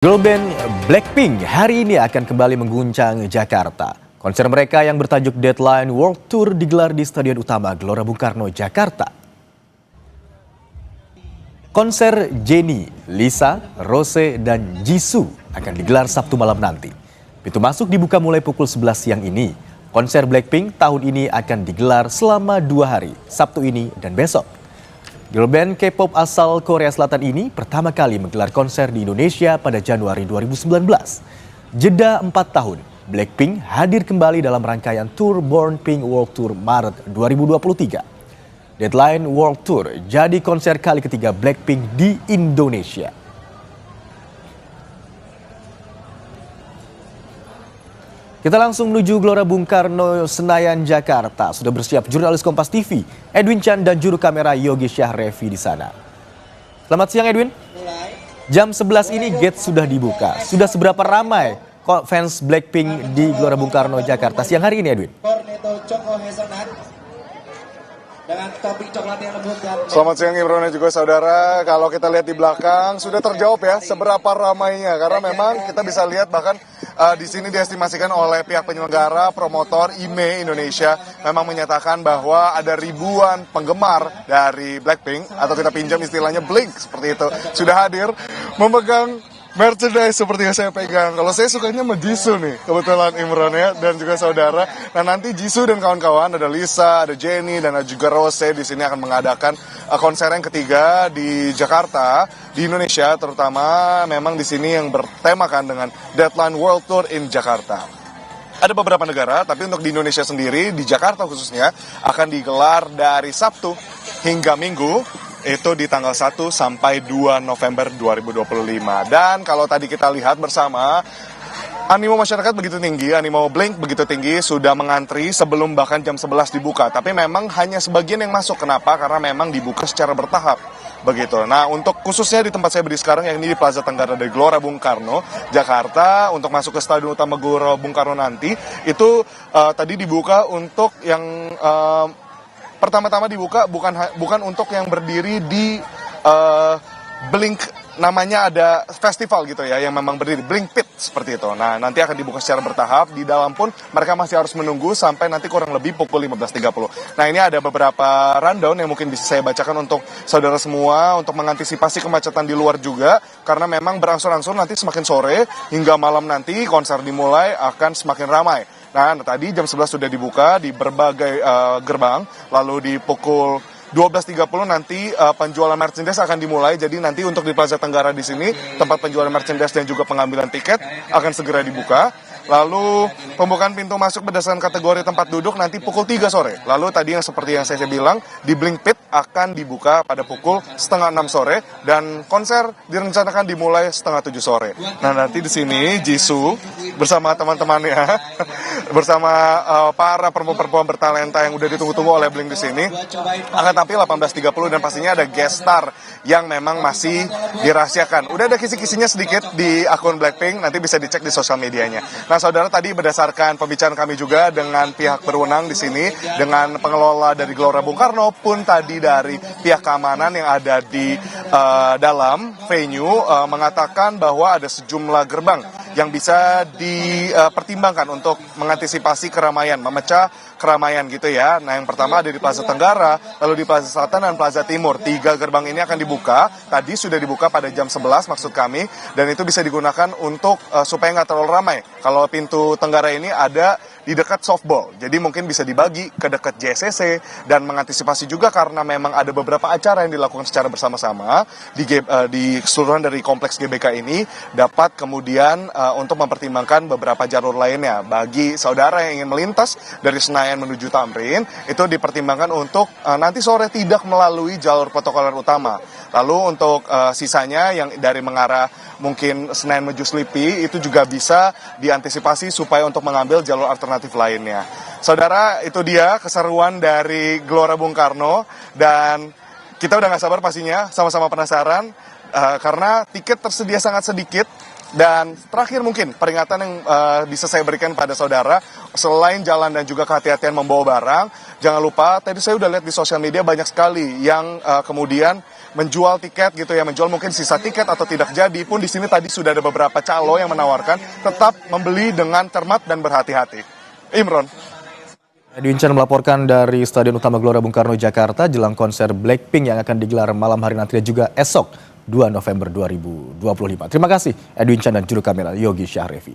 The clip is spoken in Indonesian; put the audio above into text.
Girl band Blackpink hari ini akan kembali mengguncang Jakarta. Konser mereka yang bertajuk Deadline World Tour digelar di Stadion Utama Gelora Bung Karno, Jakarta. Konser Jennie, Lisa, Rose, dan Jisoo akan digelar Sabtu malam nanti. Pintu masuk dibuka mulai pukul 11 siang ini. Konser Blackpink tahun ini akan digelar selama 2 hari, Sabtu ini dan besok. Girl band K-pop asal Korea Selatan ini pertama kali menggelar konser di Indonesia pada Januari 2019. Jeda 4 tahun, Blackpink hadir kembali dalam rangkaian Tour Born Pink World Tour Maret 2023. Deadline World Tour jadi konser kali ketiga Blackpink di Indonesia. Kita langsung menuju Gelora Bung Karno, Senayan, Jakarta. Sudah bersiap jurnalis Kompas TV, Edwin Chan dan juru kamera Yogi Syahrevi di sana. Selamat siang Edwin. Jam 11 ini gate sudah dibuka. Sudah seberapa ramai fans Blackpink di Gelora Bung Karno, Jakarta siang hari ini Edwin? Selamat siang Imron dan juga saudara. Kalau kita lihat di belakang sudah terjawab ya seberapa ramainya, karena memang kita bisa lihat bahkan di sini diestimasikan oleh pihak penyelenggara promotor IME Indonesia memang menyatakan bahwa ada ribuan penggemar dari Blackpink, atau kita pinjam istilahnya Blink seperti itu, sudah hadir memegang merchandise seperti yang saya pegang. Kalau saya sukanya sama Jisoo nih, kebetulan Imron ya, dan juga saudara. Nah nanti Jisoo dan kawan-kawan, ada Lisa, ada Jennie, dan ada juga Rose di sini akan mengadakan konser yang ketiga di Jakarta, di Indonesia terutama. Memang di sini yang bertemakan dengan Deadline World Tour in Jakarta. Ada beberapa negara, tapi untuk di Indonesia sendiri, di Jakarta khususnya, akan digelar dari Sabtu hingga Minggu. Itu di tanggal 1 sampai 2 November 2025. Dan kalau tadi kita lihat bersama, animo masyarakat begitu tinggi, animo Blink begitu tinggi, sudah mengantri sebelum bahkan jam 11 dibuka. Tapi memang hanya sebagian yang masuk. Kenapa? Karena memang dibuka secara bertahap. Begitu. Nah, untuk khususnya di tempat saya berdiri sekarang, yang ini di Plaza Tenggara dari Gelora Bung Karno, Jakarta, untuk masuk ke Stadion Utama Gelora Bung Karno nanti, itu tadi dibuka untuk yang pertama-tama dibuka bukan untuk yang berdiri di Blink, namanya ada festival gitu ya, yang memang berdiri Blink Pit seperti itu. Nah nanti akan dibuka secara bertahap. Di dalam pun mereka masih harus menunggu sampai nanti kurang lebih pukul 15.30. Nah ini ada beberapa rundown yang mungkin bisa saya bacakan untuk saudara semua, untuk mengantisipasi kemacetan di luar juga, karena memang berangsur-angsur nanti semakin sore hingga malam nanti konser dimulai akan semakin ramai. Nah, tadi jam 11 sudah dibuka di berbagai gerbang, lalu di pukul 12.30 nanti penjualan merchandise akan dimulai. Jadi nanti untuk di Plaza Tenggara di sini, tempat penjualan merchandise dan juga pengambilan tiket akan segera dibuka. Lalu pembukaan pintu masuk berdasarkan kategori tempat duduk nanti pukul 3 sore. Lalu tadi yang seperti yang saya bilang, di Blink Pit akan dibuka pada pukul setengah 6 sore. Dan konser direncanakan dimulai setengah 7 sore. Nah nanti di sini Jisoo bersama teman-temannya, bersama para perempuan-perempuan bertalenta yang udah ditunggu-tunggu oleh Blink di sini, akan tampil 18.30 dan pastinya ada guest star yang memang masih dirahasiakan. Udah ada kisi-kisinya sedikit di akun Blackpink, nanti bisa dicek di sosial medianya. Nah, saudara, tadi berdasarkan pembicaraan kami juga dengan pihak berwenang di sini, dengan pengelola dari Gelora Bung Karno, pun tadi dari pihak keamanan yang ada di dalam venue mengatakan bahwa ada sejumlah gerbang yang bisa dipertimbangkan untuk mengantisipasi keramaian, memecah keramaian gitu ya. Nah yang pertama ada di Plaza Tenggara, lalu di Plaza Selatan dan Plaza Timur. 3 gerbang ini akan dibuka, tadi sudah dibuka pada jam 11 maksud kami, dan itu bisa digunakan untuk supaya nggak terlalu ramai. Kalau pintu Tenggara ini ada di dekat softball, jadi mungkin bisa dibagi ke dekat JSCC, dan mengantisipasi juga karena memang ada beberapa acara yang dilakukan secara bersama-sama di keseluruhan dari kompleks GBK ini, dapat kemudian untuk mempertimbangkan beberapa jalur lainnya. Bagi saudara yang ingin melintas dari Senayan menuju Tamrin, itu dipertimbangkan untuk nanti sore tidak melalui jalur protokoler utama. Lalu untuk sisanya yang dari mengarah mungkin Senayan menuju Slipi, itu juga bisa diantisipasi supaya untuk mengambil jalur alternatif lainnya. Saudara, itu dia keseruan dari Gelora Bung Karno, dan kita udah gak sabar pastinya, sama-sama penasaran, karena tiket tersedia sangat sedikit. Dan terakhir mungkin peringatan yang bisa saya berikan pada saudara, selain jalan dan juga kehati-hatian membawa barang, jangan lupa tadi saya udah lihat di sosial media banyak sekali yang kemudian menjual tiket gitu ya, menjual mungkin sisa tiket atau tidak jadi pun di sini tadi sudah ada beberapa calo yang menawarkan tetap membeli dengan cermat dan berhati-hati. Imron. Edwin Chan melaporkan dari Stadion Utama Gelora Bung Karno, Jakarta jelang konser Blackpink yang akan digelar malam hari nanti dan juga esok 2 November 2025. Terima kasih Edwin Chan dan juru kamera Yogi Syahrevi.